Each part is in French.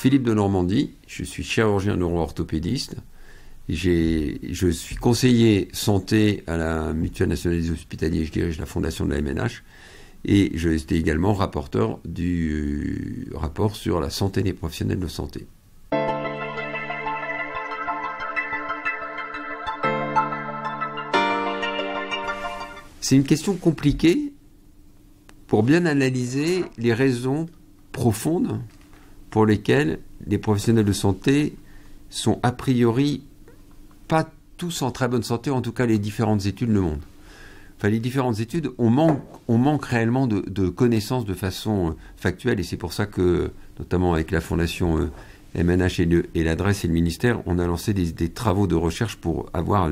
Philippe de Normandie, je suis chirurgien neuro-orthopédiste. Je suis conseiller santé à la Mutuelle nationale des hospitaliers, je dirige la fondation de la MNH. Et j'étais également rapporteur du rapport sur la santé des professionnels de santé. C'est une question compliquée pour bien analyser les raisons profondes pour lesquelles les professionnels de santé sont a priori pas tous en très bonne santé, en tout cas les différentes études le montrent. Enfin, les différentes études, on manque réellement de connaissances de façon factuelle, et c'est pour ça que, notamment avec la fondation MNH et l'adresse et le ministère, on a lancé des travaux de recherche pour avoir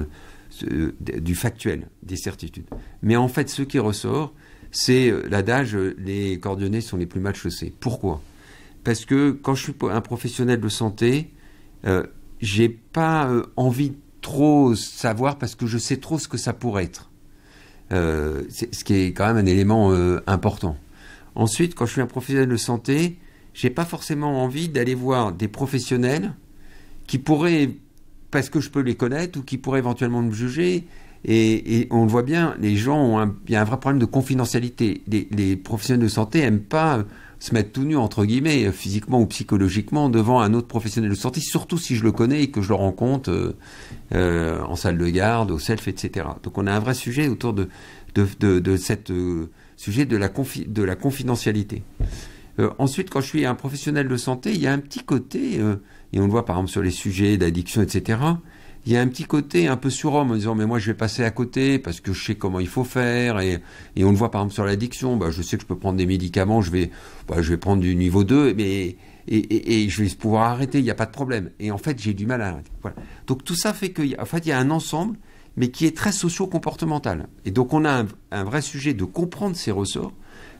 du factuel, des certitudes. Mais en fait, ce qui ressort, c'est l'adage « les cordonniers sont les plus mal chaussés ». Pourquoi ? Parce que quand je suis un professionnel de santé, j'ai pas envie de trop savoir parce que je sais trop ce que ça pourrait être. Ce qui est quand même un élément important. Ensuite, quand je suis un professionnel de santé, j'ai pas forcément envie d'aller voir des professionnels qui pourraient, parce que je peux les connaître, ou qui pourraient éventuellement me juger. Et on le voit bien, les gens il y a un vrai problème de confidentialité. Les professionnels de santé aiment pas se mettre tout nu, entre guillemets, physiquement ou psychologiquement, devant un autre professionnel de santé, surtout si je le connais et que je le rencontre en salle de garde, au self, etc. Donc on a un vrai sujet autour de cette sujet de la confidentialité. Ensuite, quand je suis un professionnel de santé, il y a un petit côté, et on le voit par exemple sur les sujets d'addiction, etc., il y a un petit côté un peu surhomme en disant mais moi je vais passer à côté parce que je sais comment il faut faire, et on le voit par exemple sur l'addiction, je sais que je peux prendre des médicaments, je vais prendre du niveau 2 et je vais pouvoir arrêter, il n'y a pas de problème, et en fait j'ai du mal à arrêter. Voilà. Donc tout ça fait qu'il y a un ensemble mais qui est très socio-comportemental, et donc on a un vrai sujet de comprendre ces ressorts,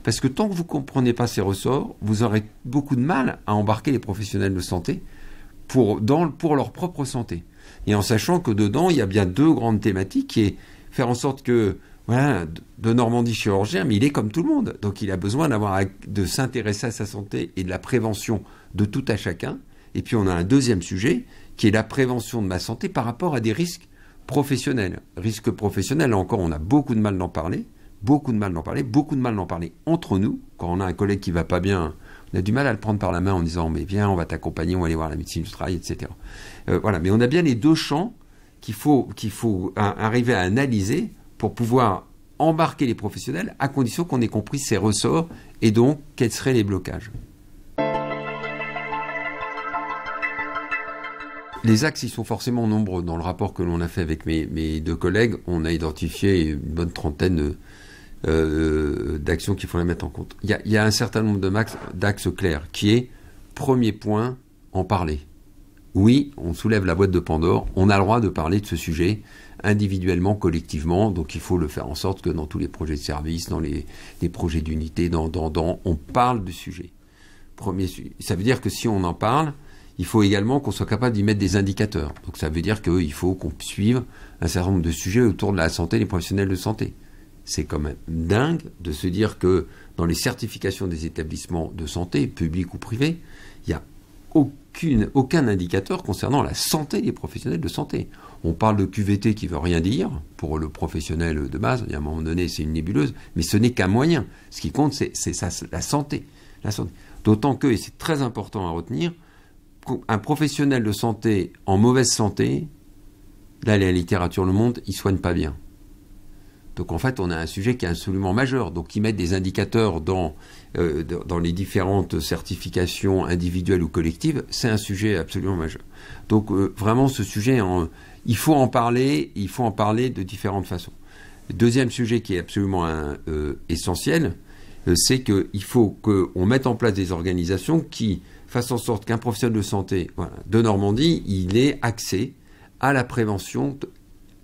parce que tant que vous ne comprenez pas ces ressorts, vous aurez beaucoup de mal à embarquer les professionnels de santé pour leur propre santé. Et en sachant que dedans, il y a bien deux grandes thématiques, qui est faire en sorte que, voilà, de Normandie chirurgien, mais il est comme tout le monde. Donc il a besoin de s'intéresser à sa santé et de la prévention de tout à chacun. Et puis on a un deuxième sujet, qui est la prévention de ma santé par rapport à des risques professionnels. Risques professionnels, là encore, on a beaucoup de mal d'en parler. Beaucoup de mal d'en parler entre nous. Quand on a un collègue qui va pas bien, on a du mal à le prendre par la main en disant mais viens, on va t'accompagner, on va aller voir la médecine du travail, etc. Voilà, mais on a bien les deux champs qu'il faut arriver à analyser pour pouvoir embarquer les professionnels, à condition qu'on ait compris ces ressorts et donc quels seraient les blocages. Les axes, ils sont forcément nombreux. Dans le rapport que l'on a fait avec mes deux collègues, on a identifié une bonne trentaine d'actions qu'il faut les mettre en compte. Il y a un certain nombre d'axes clairs, qui est, premier point, en parler. Oui, on soulève la boîte de Pandore, on a le droit de parler de ce sujet individuellement, collectivement, donc il faut le faire en sorte que dans tous les projets de service, dans les projets d'unité, on parle du sujet. Ça veut dire que si on en parle, il faut également qu'on soit capable d'y mettre des indicateurs. Donc ça veut dire qu'il faut qu'on suive un certain nombre de sujets autour de la santé des professionnels de santé. C'est quand même dingue de se dire que dans les certifications des établissements de santé, publics ou privés, il n'y a aucun indicateur concernant la santé des professionnels de santé. On parle de QVT qui ne veut rien dire pour le professionnel de base. À un moment donné, c'est une nébuleuse, mais ce n'est qu'un moyen. Ce qui compte, c'est la santé. D'autant que, et c'est très important à retenir, un professionnel de santé en mauvaise santé, là, la littérature le montre, il ne soigne pas bien. Donc en fait, on a un sujet qui est absolument majeur. Donc ils mettent des indicateurs dans les différentes certifications individuelles ou collectives, c'est un sujet absolument majeur. Donc vraiment, ce sujet, il faut en parler de différentes façons. Le deuxième sujet qui est absolument essentiel, c'est qu'il faut qu'on mette en place des organisations qui fassent en sorte qu'un professionnel de santé de Normandie, il ait accès à la prévention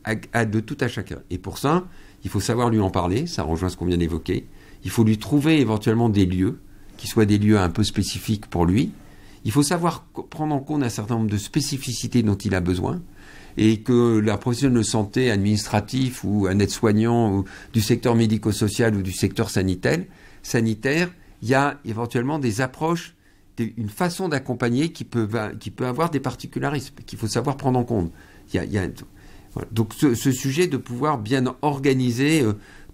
de tout à chacun. Et pour ça, il faut savoir lui en parler, ça rejoint ce qu'on vient d'évoquer. Il faut lui trouver éventuellement des lieux, qui soient des lieux un peu spécifiques pour lui. Il faut savoir prendre en compte un certain nombre de spécificités dont il a besoin, et que la professionnelle de santé administratif ou un aide-soignant ou du secteur médico-social ou du secteur sanitaire, il y a éventuellement des approches une façon d'accompagner qui peut avoir des particularismes, qu'il faut savoir prendre en compte. Voilà. Donc ce sujet de pouvoir bien organiser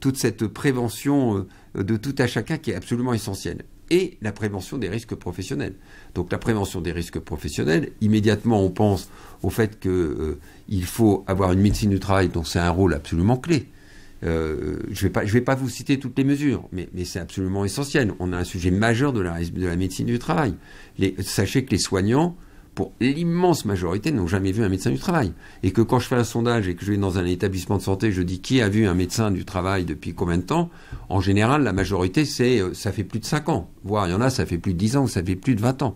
toute cette prévention de tout à chacun qui est absolument essentielle. Et la prévention des risques professionnels. Donc la prévention des risques professionnels, immédiatement on pense au fait qu'il faut avoir une médecine du travail dont c'est un rôle absolument clé. Je vais pas vous citer toutes les mesures, mais c'est absolument essentiel. On a un sujet majeur de la médecine du travail. Sachez que les soignants, pour l'immense majorité, n'ont jamais vu un médecin du travail. Et que quand je fais un sondage et que je vais dans un établissement de santé, je dis qui a vu un médecin du travail depuis combien de temps, en général, la majorité, ça fait plus de 5 ans. Voire il y en a, ça fait plus de 10 ans ou ça fait plus de 20 ans.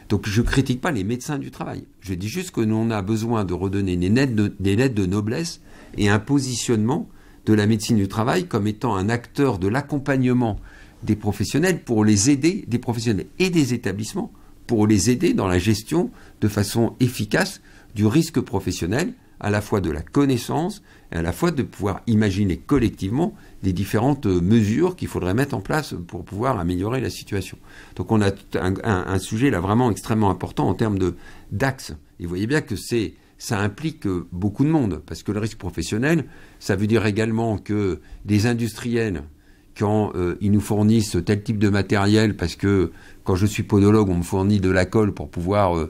Donc je critique pas les médecins du travail. Je dis juste que nous, on a besoin de redonner des lettres de noblesse et un positionnement de la médecine du travail comme étant un acteur de l'accompagnement des professionnels pour les aider, des professionnels et des établissements, pour les aider dans la gestion de façon efficace du risque professionnel, à la fois de la connaissance et à la fois de pouvoir imaginer collectivement les différentes mesures qu'il faudrait mettre en place pour pouvoir améliorer la situation. Donc on a un sujet là vraiment extrêmement important en termes d'axe. Et vous voyez bien que ça implique beaucoup de monde, parce que le risque professionnel, ça veut dire également que les industriels, quand ils nous fournissent tel type de matériel, parce que quand je suis podologue, on me fournit de la colle pour pouvoir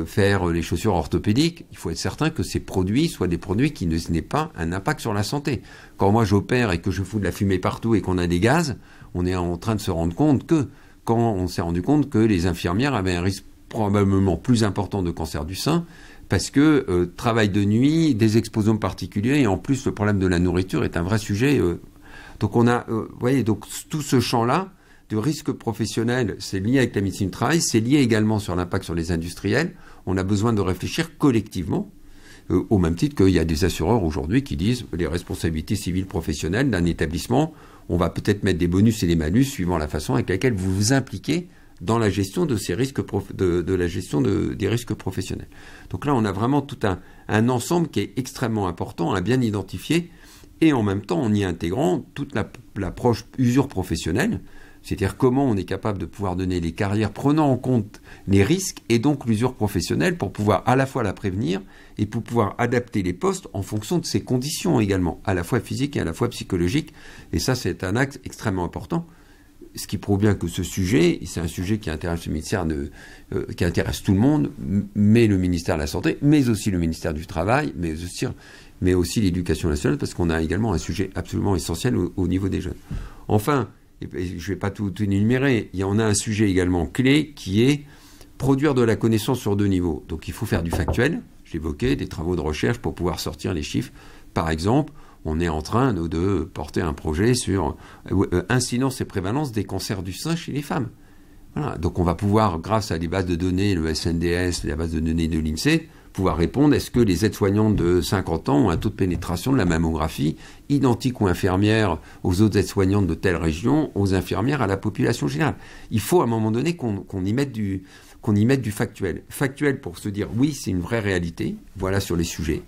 faire les chaussures orthopédiques, il faut être certain que ces produits soient des produits qui n'aient pas un impact sur la santé. Quand moi j'opère et que je fous de la fumée partout et qu'on a des gaz, on est en train de se rendre compte que, quand on s'est rendu compte que les infirmières avaient un risque probablement plus important de cancer du sein, parce que travail de nuit, des explosions particuliers, et en plus le problème de la nourriture est un vrai sujet. Donc on a, voyez, donc tout ce champ-là de risque professionnel, c'est lié avec la médecine du travail, c'est lié également sur l'impact sur les industriels. On a besoin de réfléchir collectivement, au même titre qu'il y a des assureurs aujourd'hui qui disent les responsabilités civiles professionnelles d'un établissement, on va peut-être mettre des bonus et des malus suivant la façon avec laquelle vous vous impliquez dans la gestion de ces risques des risques professionnels. Donc là, on a vraiment tout un ensemble qui est extrêmement important à bien identifier, et en même temps en y intégrant toute l'approche usure professionnelle, c'est-à-dire comment on est capable de pouvoir donner les carrières prenant en compte les risques et donc l'usure professionnelle pour pouvoir à la fois la prévenir et pour pouvoir adapter les postes en fonction de ces conditions également, à la fois physiques et à la fois psychologiques. Et ça, c'est un axe extrêmement important. Ce qui prouve bien que ce sujet, c'est un sujet qui intéresse le ministère qui intéresse tout le monde, mais le ministère de la Santé, mais aussi le ministère du Travail, mais aussi l'Éducation nationale, parce qu'on a également un sujet absolument essentiel au niveau des jeunes. Enfin, et je ne vais pas tout énumérer, on a un sujet également clé qui est produire de la connaissance sur 2 niveaux. Donc il faut faire du factuel, j'évoquais, des travaux de recherche pour pouvoir sortir les chiffres. Par exemple, on est en train de porter un projet sur incidence et prévalence des cancers du sein chez les femmes. Voilà. Donc on va pouvoir, grâce à des bases de données, le SNDS, la base de données de l'INSEE, pouvoir répondre, est-ce que les aides-soignantes de 50 ans ont un taux de pénétration de la mammographie identique ou inférieur aux autres aides-soignantes de telle région, aux infirmières, à la population générale. Il faut à un moment donné qu'on y mette du factuel. Factuel pour se dire, oui, c'est une vraie réalité, voilà sur les sujets.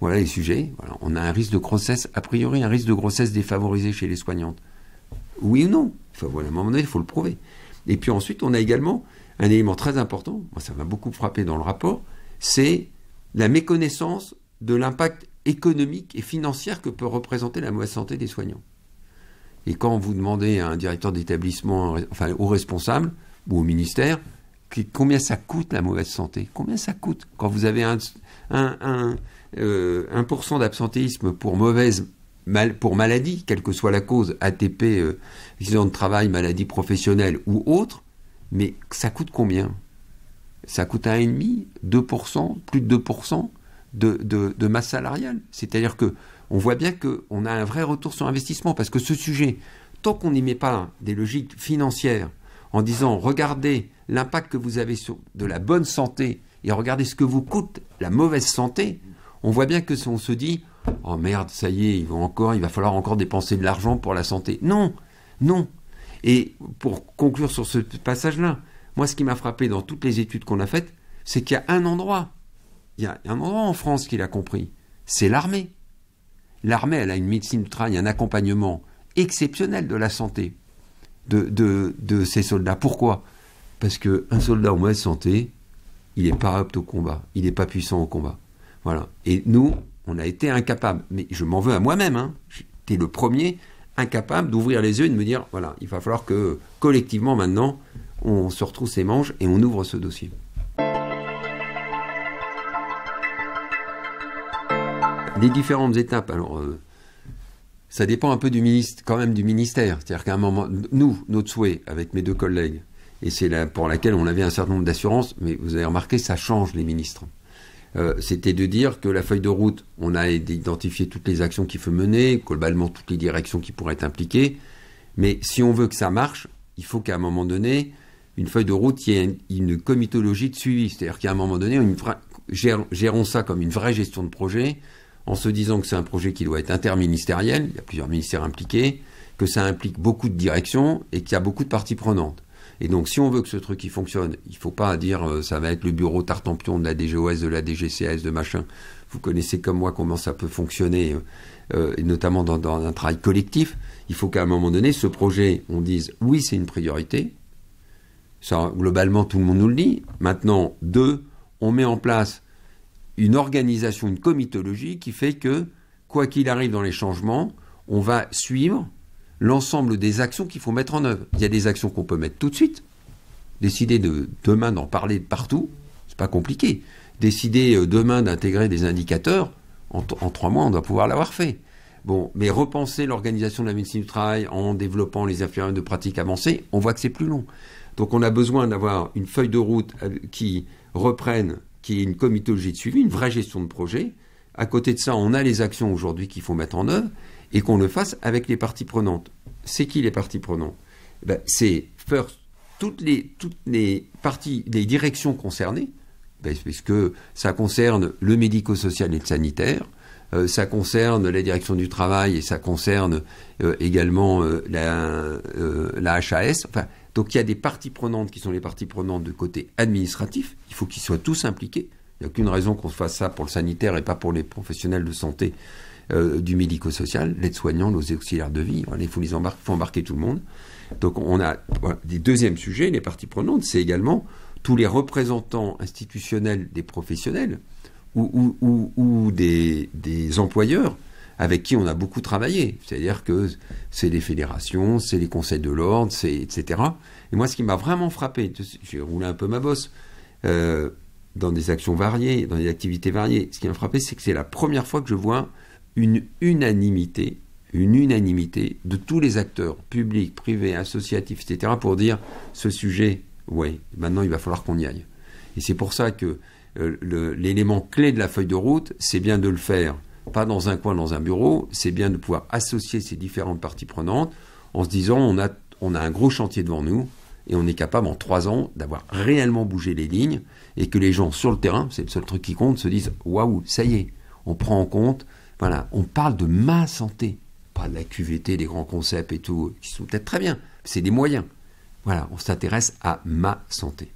Voilà les sujets. Voilà. On a un risque de grossesse, a priori, un risque de grossesse défavorisé chez les soignantes. Oui ou non? Voilà, à un moment donné, il faut le prouver. Et puis ensuite, on a également un élément très important, moi ça m'a beaucoup frappé dans le rapport, c'est la méconnaissance de l'impact économique et financier que peut représenter la mauvaise santé des soignants. Et quand vous demandez à un directeur d'établissement, enfin au responsable ou au ministère, combien ça coûte la mauvaise santé? Combien ça coûte? Quand vous avez 1% d'absentéisme pour maladie, quelle que soit la cause, ATP, accident de travail, maladie professionnelle ou autre, mais ça coûte combien? Ça coûte 1,5%, 2%, plus de 2% de masse salariale. C'est-à-dire que on voit bien qu'on a un vrai retour sur investissement, parce que ce sujet, tant qu'on n'y met pas des logiques financières, en disant regardez l'impact que vous avez de la bonne santé et regardez ce que vous coûte la mauvaise santé, on voit bien que si on se dit oh merde, ça y est, il va falloir encore dépenser de l'argent pour la santé. Non, non. Et pour conclure sur ce passage-là, moi ce qui m'a frappé dans toutes les études qu'on a faites, c'est qu'il y a un endroit en France qui l'a compris, c'est l'armée. L'armée, elle a une médecine du travail, un accompagnement exceptionnel de la santé de ces soldats. Pourquoi ? Parce qu'un soldat en mauvaise santé, il n'est pas apte au combat, il n'est pas puissant au combat. Voilà. Et nous, on a été incapables, mais je m'en veux à moi-même, hein. J'étais le premier incapable d'ouvrir les yeux et de me dire, voilà, il va falloir que collectivement maintenant, on se retrousse les manches et on ouvre ce dossier. Les différentes étapes, alors ça dépend un peu du ministère. C'est-à-dire qu'à un moment, nous, notre souhait avec mes deux collègues, et c'est là pour laquelle on avait un certain nombre d'assurances, mais vous avez remarqué, ça change les ministres. C'était de dire que la feuille de route, on a identifié toutes les actions qu'il faut mener, globalement toutes les directions qui pourraient être impliquées, mais si on veut que ça marche, il faut qu'à un moment donné, une feuille de route, il y ait une comitologie de suivi. C'est-à-dire qu'à un moment donné, gérons ça comme une vraie gestion de projet, en se disant que c'est un projet qui doit être interministériel, il y a plusieurs ministères impliqués, que ça implique beaucoup de directions et qu'il y a beaucoup de parties prenantes. Et donc, si on veut que ce truc il fonctionne, il ne faut pas dire ça va être le bureau Tartampion de la DGOS, de la DGCS, de machin. Vous connaissez comme moi comment ça peut fonctionner, et notamment dans un travail collectif. Il faut qu'à un moment donné, ce projet, on dise oui, c'est une priorité. Ça, globalement, tout le monde nous le dit. Maintenant, 2, on met en place une organisation, une comitologie qui fait que, quoi qu'il arrive dans les changements, on va suivre l'ensemble des actions qu'il faut mettre en œuvre. Il y a des actions qu'on peut mettre tout de suite. Décider demain d'en parler de partout, c'est pas compliqué. Décider demain d'intégrer des indicateurs, en 3 mois, on doit pouvoir l'avoir fait. Bon, mais repenser l'organisation de la médecine du travail en développant les infirmiers de pratique avancée, on voit que c'est plus long. Donc on a besoin d'avoir une feuille de route qui reprenne, qui est une comitologie de suivi, une vraie gestion de projet. À côté de ça, on a les actions aujourd'hui qu'il faut mettre en œuvre et qu'on le fasse avec les parties prenantes. C'est qui les parties prenantes ? C'est toutes les parties, les directions concernées, puisque ça concerne le médico-social et le sanitaire, ça concerne la direction du travail et ça concerne également la HAS. Enfin, donc il y a des parties prenantes qui sont les parties prenantes de côté administratif. Il faut qu'ils soient tous impliqués. Il n'y a aucune raison qu'on fasse ça pour le sanitaire et pas pour les professionnels de santé du médico-social, l'aide-soignant, nos auxiliaires de vie. Voilà, il faut embarquer tout le monde. Donc on a des deuxièmes sujets, les parties prenantes, c'est également tous les représentants institutionnels des professionnels ou des employeurs avec qui on a beaucoup travaillé. C'est-à-dire que c'est les fédérations, c'est les conseils de l'ordre, etc. Et moi, ce qui m'a vraiment frappé, j'ai roulé un peu ma bosse, dans des actions variées, dans des activités variées, ce qui m'a frappé, c'est que c'est la première fois que je vois une unanimité de tous les acteurs, publics, privés, associatifs, etc., pour dire ce sujet, ouais, maintenant il va falloir qu'on y aille. Et c'est pour ça que l'élément clé de la feuille de route, c'est bien de le faire, pas dans un coin, dans un bureau, c'est bien de pouvoir associer ces différentes parties prenantes en se disant on a un gros chantier devant nous et on est capable en 3 ans d'avoir réellement bougé les lignes et que les gens sur le terrain, c'est le seul truc qui compte, se disent waouh, ça y est, on prend en compte, voilà, on parle de ma santé, pas de la QVT, des grands concepts et tout, qui sont peut-être très bien, c'est des moyens. Voilà, on s'intéresse à ma santé.